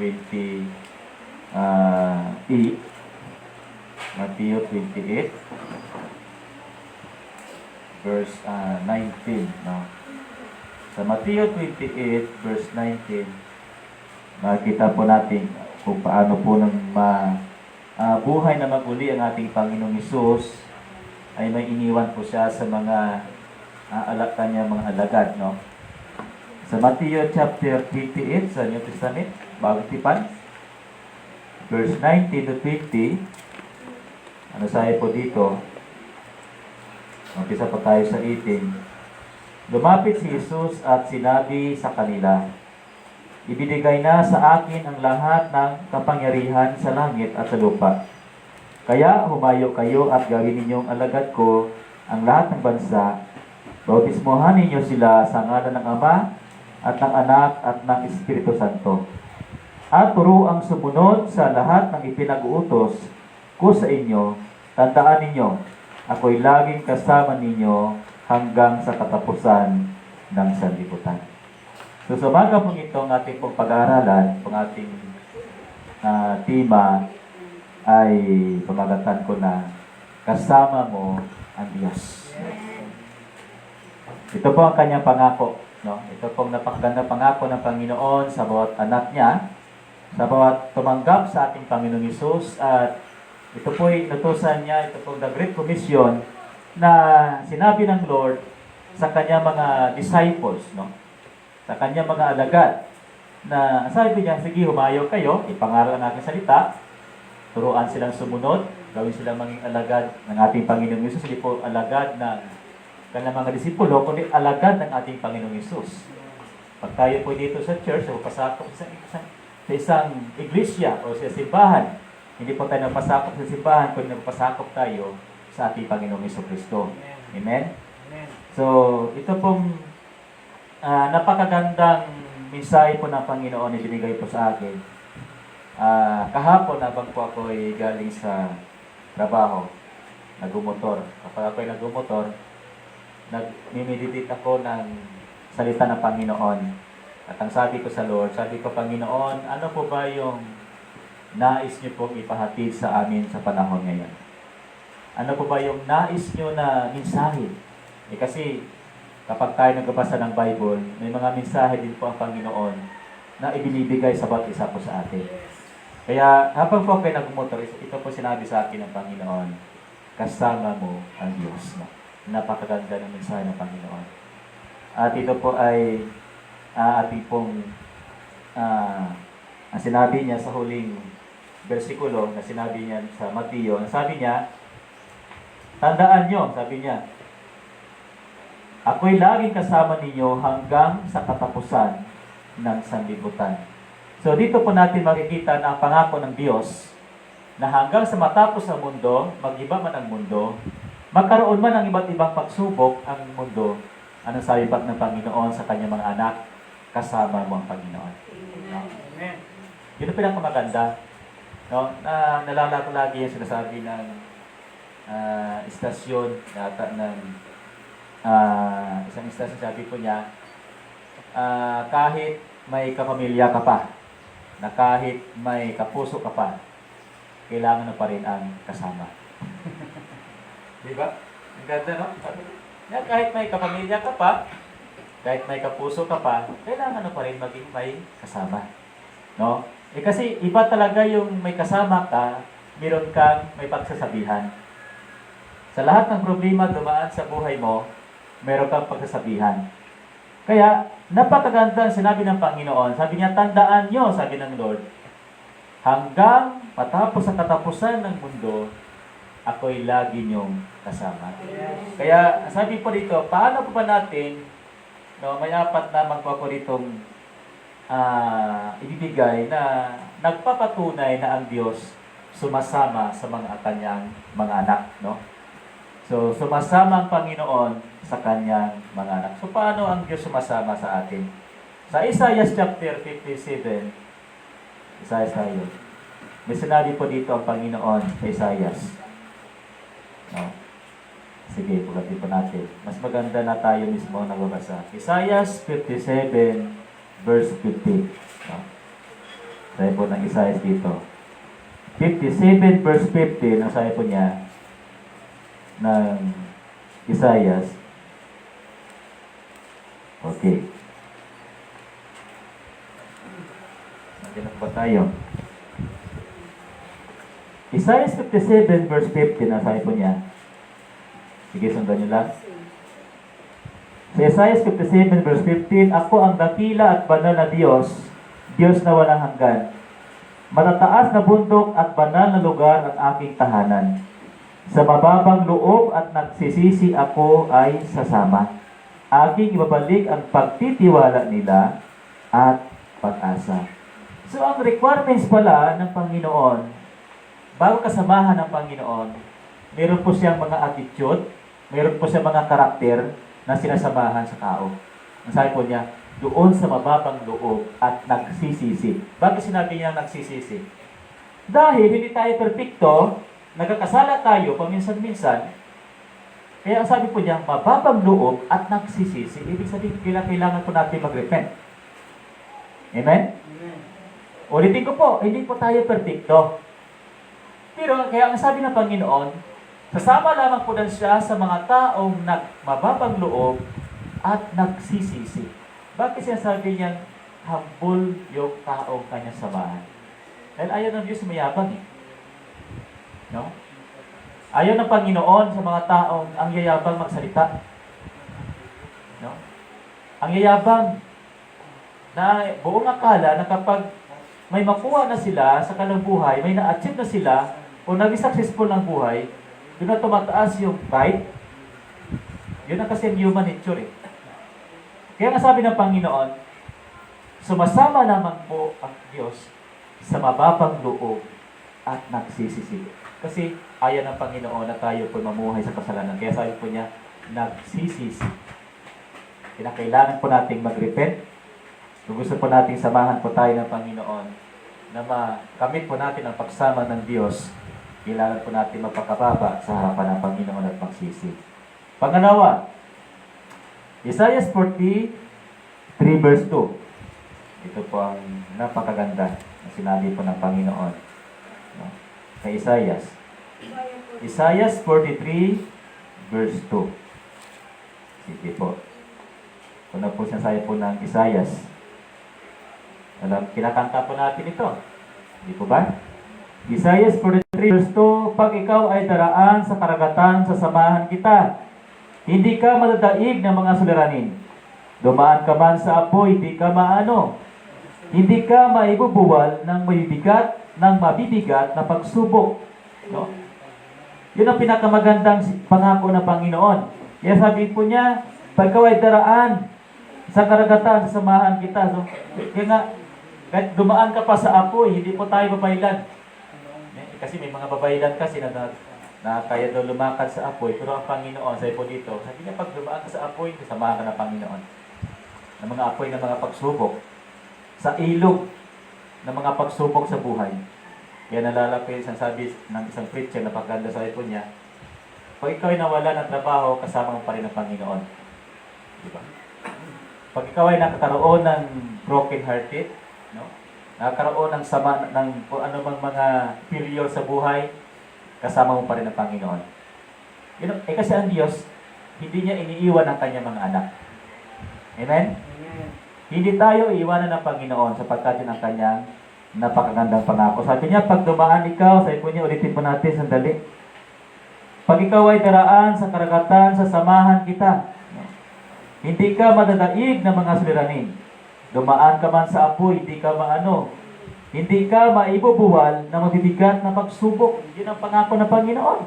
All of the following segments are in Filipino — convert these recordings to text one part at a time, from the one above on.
28. Matthew 28, verse 19. No? Sa Matthew 28, verse 19, makikita po natin kung paano po nang buhay na maguli ang ating Panginoong Hesus, ay may iniwan po siya sa mga kanya mga alagad. No? Sa Matthew chapter 28 sa New Testament, Bagong Tipan, verse 19 to 20, ano sabi po dito? Umpisa pa tayo sa 18. Lumapit si Jesus at sinabi sa kanila, ibinigay na sa akin ang lahat ng kapangyarihan sa langit at sa lupa. Kaya humayo kayo at gawin ninyong alagad ko ang lahat ng bansa. Bautismohan ninyo sila sa ngalan ng Ama at ng Anak at ng Espiritu Santo. At turuang sumunod sa lahat ng ipinag-uutos ko sa inyo. Tandaan ninyo, ako'y laging kasama ninyo hanggang sa katapusan ng sanlibutan. So sa umaga pong itong ating pong pag-aaralan, pong ating tema ay pamagatan ko na kasama mo ang Diyos. Ito po ang kanyang pangako. No? Ito pong napakaganda pangako ng Panginoon sa bawat anak niya, sa bawat tumanggap sa ating Panginoong Hesus, at ito po'y inutusan niya, ito pong the Great Commission na sinabi ng Lord sa kanyang mga disciples, no? Sa kanyang mga alagad, na sabi niya, sige, humayo kayo, ipangaral ang aking salita, turuan silang sumunod, gawin silang maging alagad ng ating Panginoong Hesus, hindi po alagad ng kanyang mga disipulo, kundi alagad ng ating Panginoong Hesus. Pag tayo po dito sa church, o pasakop sa isang iglesia o sa simbahan, hindi po tayo nagpasakop sa simbahan, kundi nagpasakop tayo sa ating Panginoong Jesucristo. Amen? Amen? So, ito pong napakagandang mensahe po ng Panginoon na binigay po sa akin. Kahapon, habang po ako ay galing sa trabaho, nagmumotor. Kapag ako ay nagmumotor, nag-meditate ako ng salita ng Panginoon. At ang sabi ko sa Lord, sabi ko, Panginoon, ano po ba yung nais niyo pong ipahatid sa amin sa panahon ngayon? Ano po ba yung nais niyo na mensahe? Kasi kapag tayo nagbabasa ng Bible, may mga mensahe din po ang Panginoon na ibinibigay sa bawat isa po sa atin. Kaya habang po kayo nagmumotor, ito po sinabi sa akin ng Panginoon, kasama mo ang Diyos. Napakaganda ng mensahe ng Panginoon. At ito po ay ating pong ang sinabi niya sa huling versikulo na sinabi niya sa Mateo, sabi niya, tandaan niyo, sabi niya, ako'y laging kasama ninyo hanggang sa katapusan ng sanlibutan. So dito po natin makikita na ang pangako ng Diyos na hanggang sa matapos ang mundo, mag-iba man ang mundo, magkaroon man ng iba't ibang pagsubok ang mundo, anong sabi pa ng Panginoon sa kanyang mga anak, kasama mo ang Panginoon. Amen. Yun ang pinakamaganda. No? Nalala ko lagi yung sinasabi ng istasyon yata ng isang istasyon, sabi po niya, kahit may kapamilya ka pa, na kahit may kapuso ka pa, kailangan na pa rin ang kasama. Di ba? Ang ganda, no? Kahit may kapamilya ka pa, kahit may kapuso ka pa, kailangan na pa rin maging may kasama. No? Kasi iba talaga yung may kasama ka, meron kang may pagsasabihan. Sa lahat ng problema dumaan sa buhay mo, meron kang pagsasabihan. Kaya, napakaganda ang sinabi ng Panginoon. Sabi niya, tandaan nyo, sabi ng Lord, hanggang matapos ang katapusan ng mundo, ako'y lagi nyong kasama. Kaya, sabi po dito, paano po ba natin, no, may apat na magpapa ditong ibibigay na nagpapatunay na ang Diyos sumasama sa mga kanyang mga anak, no? So, sumasama ang Panginoon sa kanyang mga anak. So, paano ang Diyos sumasama sa atin? Sa Isaiah chapter 57, Isaiah tayo. May sinabi po dito ang Panginoon sa Isaiah. No? Sige, pulatin po natin. Mas maganda na tayo mismo nagbabasa. Isaiah 57, verse 50. No? Sa Sabi po ng Isaiah dito. 57 verse 15, ang sabi po niya ng Isaiah. Okay. Nandiyan ba tayo? Isaiah 57 verse 15, ang sabi po niya. Sige, sundan niyo lang. Sa Isaiah 57 verse 15, ako ang dakila at banal na Diyos, Diyos na walang hanggan. Matataas na bundok at banal na lugar ang aking tahanan. Sa mababang loob at nagsisisi ako ay sasama. Aking ibabalik ang pagtitiwala nila at pag-asa. So ang requirements pala ng Panginoon, bago kasamahan ng Panginoon, meron po siyang mga attitude, meron po siyang mga karakter na sinasamahan sa tao. Ang sabi po niya, doon sa mababang loob at nagsisisi. Bakit sinabi niya nagsisisi? Dahil hindi tayo perfecto, nagkakasala tayo paminsan-minsan, kaya ang sabi po niya, mababang loob at nagsisisi. Ibig sabihin, kailangan po natin mag-repent. Amen? Amen. Ulitin ko po, hindi po tayo perfecto. Pero kaya ang sabi ng Panginoon, kasama lamang po siya sa mga taong mababang loob at nagsisisi. Bakit sinasabi niya, humble yung taong kanyang samahan? Dahil ayaw ng Diyos mayabang eh. No? Ayaw ng Panginoon sa mga taong ang yayabang magsalita. No? Ang yayabang na buong akala na kapag may makuha na sila sa kanilang buhay, may na-achieve na sila, o naging successful ng buhay, doon na tumataas yung pride. Yun ang kasi human nature eh. Kaya nga sabi ng Panginoon, sumasama lamang po ang Diyos sa mababang loob at nagsisisi. Kasi ayaw ng Panginoon na tayo po mamuhay sa kasalanan. Kaya sabi po niya, nagsisisi. Kailangan po nating mag-repent. Kung gusto po nating samahan po tayo ng Panginoon, na makamit po natin ang pagsama ng Diyos, kailangan po natin mapakababa sa harapan ng Panginoon at magsisi. Pangalawa, Isaiah 43 verse 2. Ito po ang napakaganda na sinabi po ng Panginoon. No? Kay Isaiah. Isaiah 43 verse 2. Sige po. Ito na po sinasabi po ng Isaiah. Kinakanta po natin ito. Hindi po ba? Isaiah 43 verse 2, pag ikaw ay daraan sa karagatan, sasamahan kita. Hindi ka madadaig ng mga suliranin. Dumaan ka man sa apoy, hindi ka maano. Hindi ka maibubuwal ng mabibigat na pagsubok. No? Yun ang pinakamagandang pangako ng Panginoon. Kaya sabi po niya, pag ikaw ay daraan sa karagatan, sasamahan kita. So, kaya nga, kahit dumaan ka pa sa apoy, hindi po tayo babaylan. Kasi may mga babaylan kasi na kaya daw lumakad sa apoy, pero ang Panginoon, sabi po dito, sabi niya, pag dumaan ka sa apoy, kasamahan ka ng Panginoon. Ng mga apoy ng mga pagsubok, sa ilog ng mga pagsubok sa buhay. Kaya nalala ko yung isang sabi ng isang preacher na pagkanda sabi po niya, pag ikaw ay nawala ng trabaho, kasama mo pa rin ang Panginoon. Diba? Pag ikaw ay nakakaroon ng broken hearted, no? Nakakaroon ng sama ng kung ano mang mga failure sa buhay, kasama mo pa rin ang Panginoon. Kasi ang Diyos, hindi niya iniiwan ang kanyang mga anak. Amen? Amen. Hindi tayo iiwanan ng Panginoon sapagkat yun ang kanyang napakagandang pangako. Sabi niya, pag dumaan ikaw, sabi po niya, ulitin po natin, sandali. Pag ikaw ay daraan sa karagatan, sasamahan kita. Hindi ka madadaig ng mga suliranin. Dumaan ka man sa apoy, hindi ka maano. Hindi ka maibubuwal na mabibigat na pagsubok. Yun ang pangako ng Panginoon.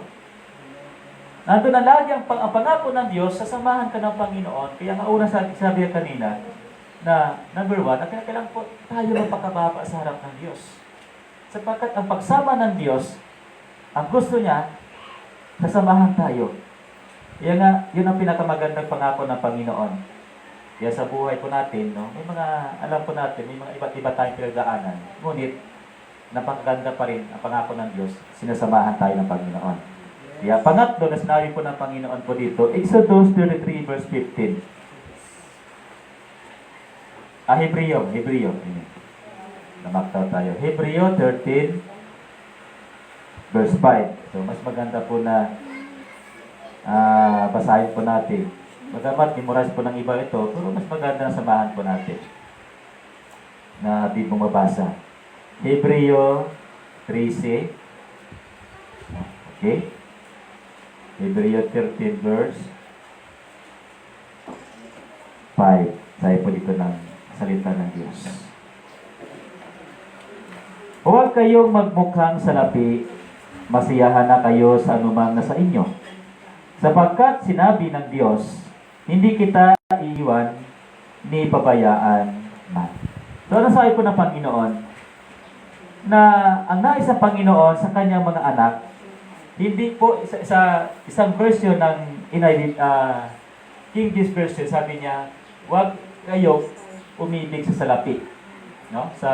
Nandun na lagi ang pangako ng Diyos, sasamahan ka ng Panginoon. Kaya nga una sabi kanina, na number 1, na kailangan po tayo magpakababa sa harap ng Diyos. Sapagkat ang pagsama ng Diyos, ang gusto niya, sasamahan tayo. Kaya nga, yun ang pinakamagandang pangako ng Panginoon. Kaya sa buhay po natin, no, may mga, alam po natin, may mga iba't iba tayong pinagdaanan. Ngunit, napakaganda pa rin ang pangako ng Diyos, sinasamahan tayo ng Panginoon. Kaya pangatlo na sinabi po ng Panginoon po dito, Exodus 33 verse 15. Hebreo. Namaktaw tayo. Hebreo 13, verse 5. So, mas maganda po na basahin po natin. Magamat, memorize po ng iba ito, pero mas maganda na samahan po natin na ating bumabasa. Hebreo 13. Okay? Hebreo 13 verse 5. Sabi po dito ng salita ng Diyos. Huwag kayong magmukhang salapi, masiyahan na kayo sa anumang nasa inyo. Sapagkat sinabi ng Diyos, hindi kita iiwan ni pabayaan man. So, nasabi po ng Panginoon na ang nais ng Panginoon sa kanyang mga anak, hindi po isang version ng King James Version, sabi niya, huwag kayo umibig sa salapi. No? Sa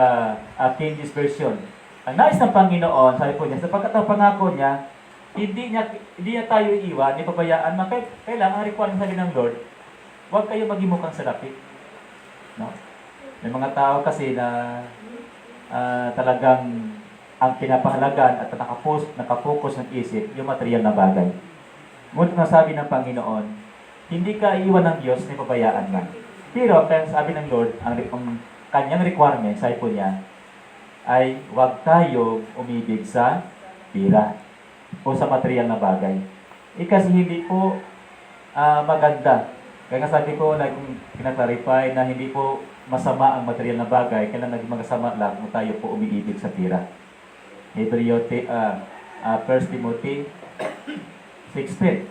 King James Version. Ang nais ng Panginoon, sabi po niya, sapagkat ang pangako niya, hindi niya tayo iiwan, ni pabayaan. Kailangan requirement sabi ng Lord, huwag kayo maging mukhang salapi. No? May mga tao kasi na talagang ang pinapahalagan at nakapokus ng isip yung material na bagay. Ngunit ang sabi ng Panginoon, hindi ka iiwan ng Diyos ni pabayaan man. Pero kaya sabi ng Lord, ang kanyang requirement, sabi po niya, ay huwag tayo umibig sa pira o sa material na bagay. Kasi hindi po maganda. Kaya nga sabi ko, kinaklarify na hindi po masama ang material na bagay, kaya naging masama lang kung tayo po umiibig sa pira. Hebreo 1 Timothy 16.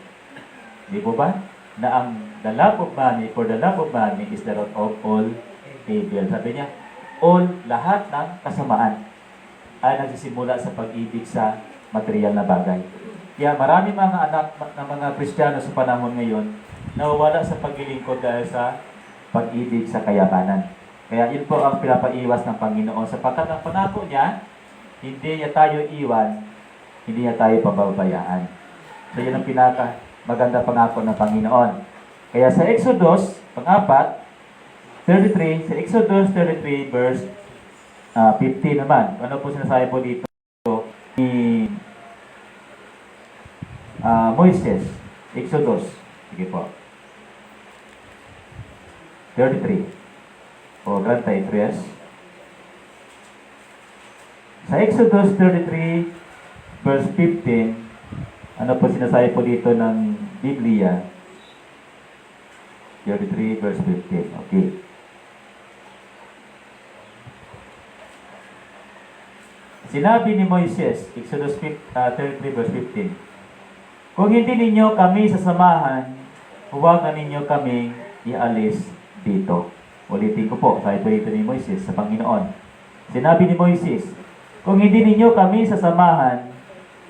Di po ba? Na ang the love of money, for the love of money is the root of all evil. Sabi niya, lahat ng kasamaan ay nagsisimula sa pag-ibig sa material na bagay. Kaya marami mga anak ng mga Kristiyano sa panahon ngayon nawawala sa paglilingkod dahil sa pag-ibig sa kayamanan. Kaya yun po ang pinapaiwas ng Panginoon. Sapagkat ang pangako niya, hindi niya tayo iwan, hindi niya tayo pababayaan. So yun ang pinaka maganda pangako ng Panginoon. Kaya sa Exodus, pang-apat, 33, sa Exodus 33 verse 15 naman. Ano po sinasabi po dito ni Moises? Exodus. Sige po. 33. O, gantay, 3. Sa Exodus 33 verse 15, ano po sinasabi po dito ng Biblia? 33 verse 15. Okay. Sinabi ni Moises, Exodus 33 verse 15, kung hindi ninyo kami sasamahan, huwag na ninyo kami ialis dito. Ulitin ko po, sabi po dito ni Moises sa Panginoon. Sinabi ni Moises, kung hindi ninyo kami sasamahan,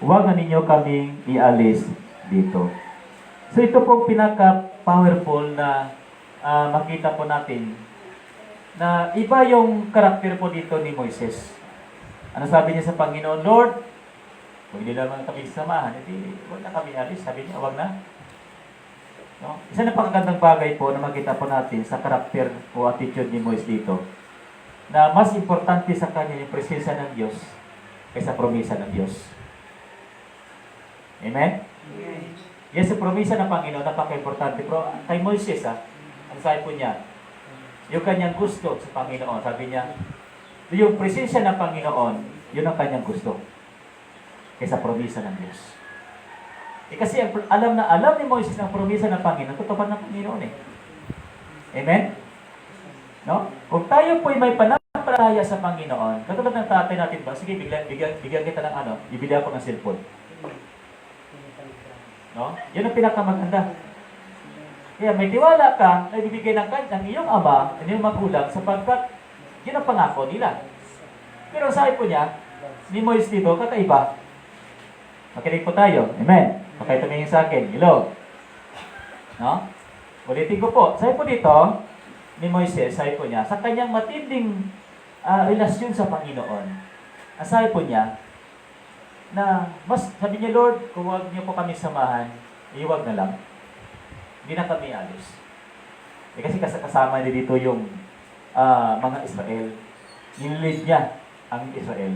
huwag na ninyo kami ialis dito. So ito pong pinaka-powerful na makita po natin na iba yung karakter po dito ni Moises. Ano sabi niya sa Panginoon? Lord, kung hindi naman kami sasamahan, hindi, huwag na kami alis. Sabi niya, huwag na. No? Isa na pagkagandang bagay po na makita po natin sa karakter o attitude ni Moises dito, na mas importante sa kanya yung presensya ng Diyos kaysa promisa ng Diyos. Amen? Yes, sa promisa ng Panginoon, napaka-importante. Pero kay Moises, ang sabi po niya, yung kanyang gusto sa Panginoon, sabi niya, yung presensya ng Panginoon, yun ang kanyang gusto kaysa promisa ng Diyos. Kasi alam ni Moises ng promisa ng Panginoon, tutupad ng Panginoon eh. Amen? No? Kung tayo po'y may pananampalataya sa Panginoon, katulad ng tatay natin ba, sige, bigyan kita ng bibili ako ng cellphone. No? Yun ang pinakamaganda. Kaya may tiwala ka na ibibigay ng iyong ama, ng iyong magulang, sapagkat yun ang pangako nila. Pero sabi po niya, ni Moises dito, kakaiba. Makinig po tayo. Amen. Okay, tumingin sa akin. Hello. No? Ulitin ko po. Sabi po dito, ni Moises, sabi po niya, sa kanyang matinding relasyon sa Panginoon, sabi po niya, na mas, sabi niya, Lord, kung huwag niyo po kami samahan, iwag na lang. Hindi na kami alis. Kasi kasama niya dito yung mga Israel. Nililid niya ang Israel.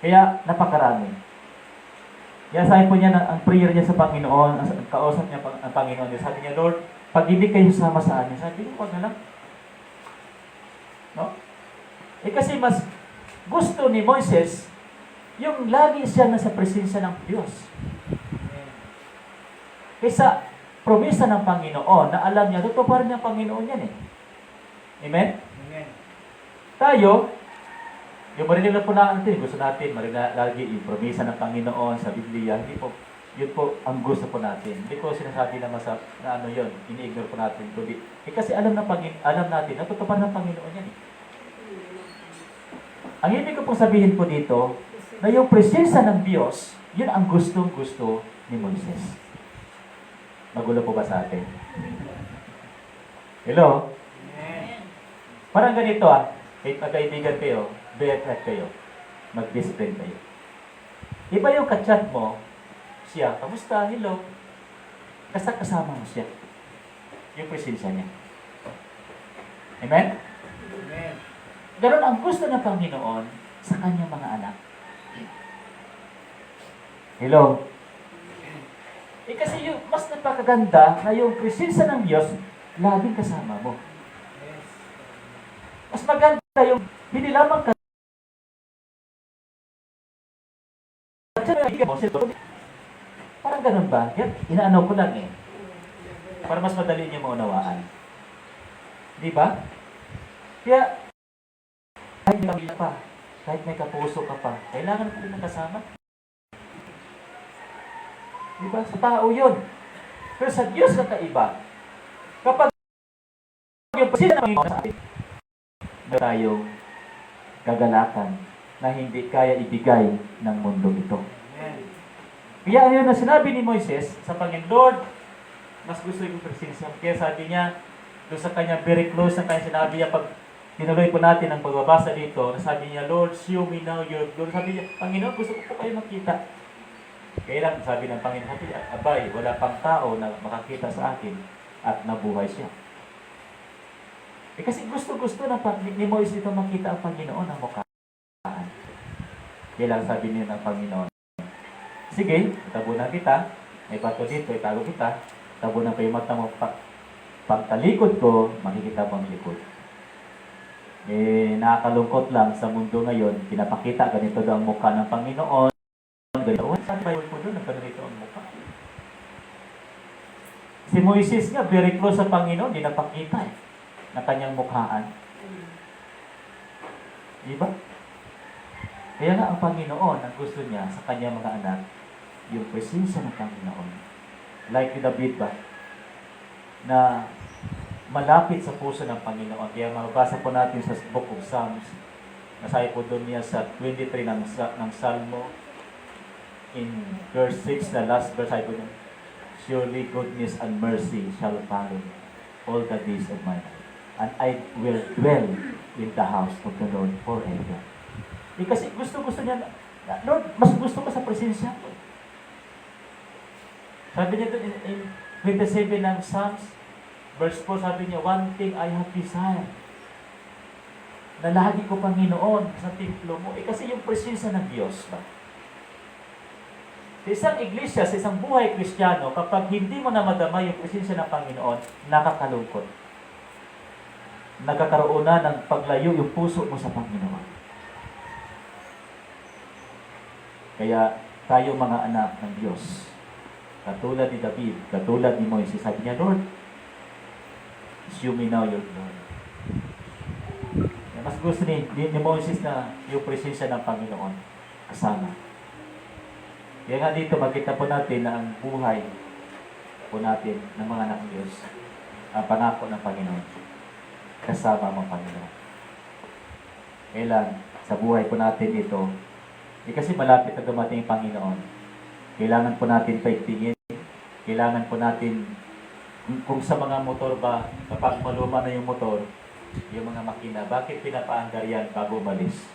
Kaya napakarami. Kaya sabi po niya na ang prayer niya sa Panginoon, ang kausap niya ang Panginoon, sabi niya, Lord, pag hindi kayo sama sa amin, sabi niya, huwag na lang. No? Kasi mas gusto ni Moises, yung lagi siya nasa presensya ng Diyos. Kaysa promesa ng Panginoon na alam niya, totoo pa rin ng Panginoon yan eh. Amen? Amen. Tayo, yung marinig na po natin, gusto natin marinig lagi yung promesa ng Panginoon sa Biblia, hindi po, yun po ang gusto po natin. Hindi ko sinasabi na ano yun, ini-ignore po natin. Kundi, kasi alam natin, na totoo pa rin ng Panginoon yan eh. Ang ibig ko pong sabihin po dito, na yung presensya ng Diyos, yun ang gustong-gusto ni Moises. Magulo po ba sa atin? Hello? Amen. Parang ganito kahit magkaibigan kayo, best kayo, mag-best friend kayo. Iba yung kachat mo, siya, kamusta, hello, kasama mo siya. Yung presensya niya. Amen? Amen. Ganon ang gusto ng Panginoon sa kanyang mga anak. Hello? Kasi yung mas napakaganda na yung presensya ng Diyos, laging kasama mo. Yes. Mas maganda yung hindi lamang parang ganun ba? Yan, inaano ko lang eh. Para mas madali niyo maunawaan. Di ba? Kaya, kahit may pamilya pa, kahit may kapuso ka pa, kailangan mo din ng kasama. Diba? Sa tao yun. Pero sa Diyos kakaiba. Kapag yung presensya ng Panginoon sa atin, na tayong kagalakan na hindi kaya ibigay ng mundo ito. Amen. Kaya yun na sinabi ni Moises sa Panginoon, Lord, mas gusto yung presensya. Kaya sabi niya, doon sa kanya, very close na kanya sinabi niya, pag tinuloy po natin ang pagbabasa dito, nasabi niya, Lord, show me now your glory. Sabi niya, Panginoon, gusto ko po kayo makita. Kaya lang, sabi ng Panginoon, abay, wala pang tao na makakita sa akin at nabuhay siya. Kasi gusto-gusto ni Moises ito makita ang Panginoon ang mukhaan. Kaya lang sabi niya ng Panginoon, sige, tabunan kita, may bato dito, itago kita, tabunan ko yung mata mo, pagtalikod ko, makikita mo ang likod. Nakakalungkot lang sa mundo ngayon, pinapakita ganito daw ang mukha ng Panginoon, ganito. Saan Bible po doon? Nagkanito ang mukha. Si Moises nga, very close sa Panginoon, di napakita na kanyang mukhaan. Diba? Kaya nga ang Panginoon, ang gusto niya sa kanyang mga anak, yung presensya ng Panginoon. Like with David ba? Na malapit sa puso ng Panginoon. Kaya mabasa po natin sa Book of Psalms. Nasabi po doon niya sa 23 ng Salmo. In verse 6, the last verse, I put surely goodness and mercy shall follow me all the days of my life. And I will dwell in the house of the Lord forever. Kasi gusto niya, Lord, mas gusto ko sa presensya ko. Sabi niya doon in 27 ng Psalms, verse 4, sabi niya, one thing I have desired, na lagi ko Panginoon sa templo mo. Kasi yung presensya ng Diyos ba? Sa isang iglesia, sa isang buhay Kristiyano, kapag hindi mo na madama yung presensya ng Panginoon, nakakalungkot. Nagkakaroon na ng paglayo yung puso mo sa Panginoon. Kaya tayo mga anak ng Diyos, katulad ni David, katulad ni Moises, sabi niya, Lord, show me now your glory. Mas gusto ni Moises na yung presensya ng Panginoon kasama. Kaya nga dito makita po natin na ang buhay po natin ng mga anak ng Diyos, ang pangako ng Panginoon, kasama ang Panginoon. Kailan sa buhay po natin ito, kasi malapit na dumating ang Panginoon, kailangan po natin paigtingin, kailangan po natin, kung sa mga motor ba, kapag maluma na yung motor, yung mga makina, bakit pinapaandar yan bago umalis?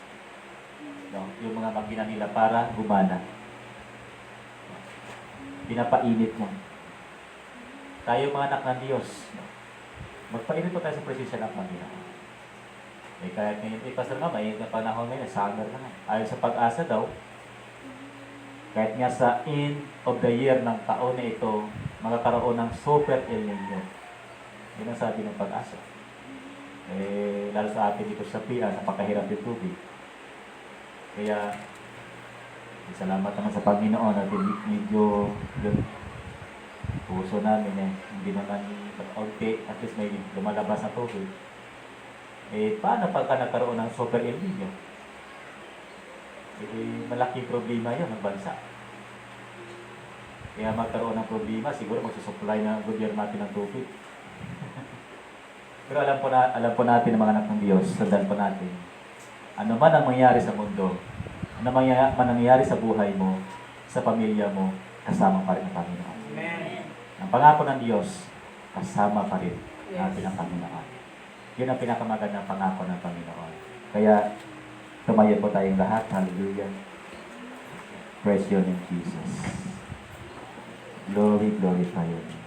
No? Yung mga makina nila para gumana. Pinapainit mo. Tayo mga anak ng Diyos, magpainit po tayo sa presensya ng Panginoon. Eh kahit ngayon, pastor nga, mainit na panahon ngayon, summer na nga. Ayon sa pag-asa daw, kahit nga sa end of the year ng taon na ito, magkakaroon ng super El Nino. Yun ang sabi ng pag-asa. Eh, lalo sa atin dito sa PIA, napakahirap yung tubig. Kaya, salamat naman sa Panginoon at medyo yung puso namin hindi naman kaunti, at least may lumalabas na tubig. Eh, paano pagka nagkaroon ng super El Nino? Eh, malaking problema yun ng bansa. Kaya magkaroon ng problema, siguro magsusupply ng gobyerno natin ng tubig. Pero alam po natin ng mga anak ng Diyos, sundan po natin. Ano man ang mangyari sa mundo, ano man ang nangyari sa buhay mo, sa pamilya mo, kasama pa rin ang Panginoon. Amen. Ang pangako ng Diyos, kasama pa rin natin ang Panginoon. Yun ang pinakamagandang pangako ng Panginoon. Kaya, tumayo po tayong lahat. Hallelujah. Praise your name, Jesus. Glory, glorify your name.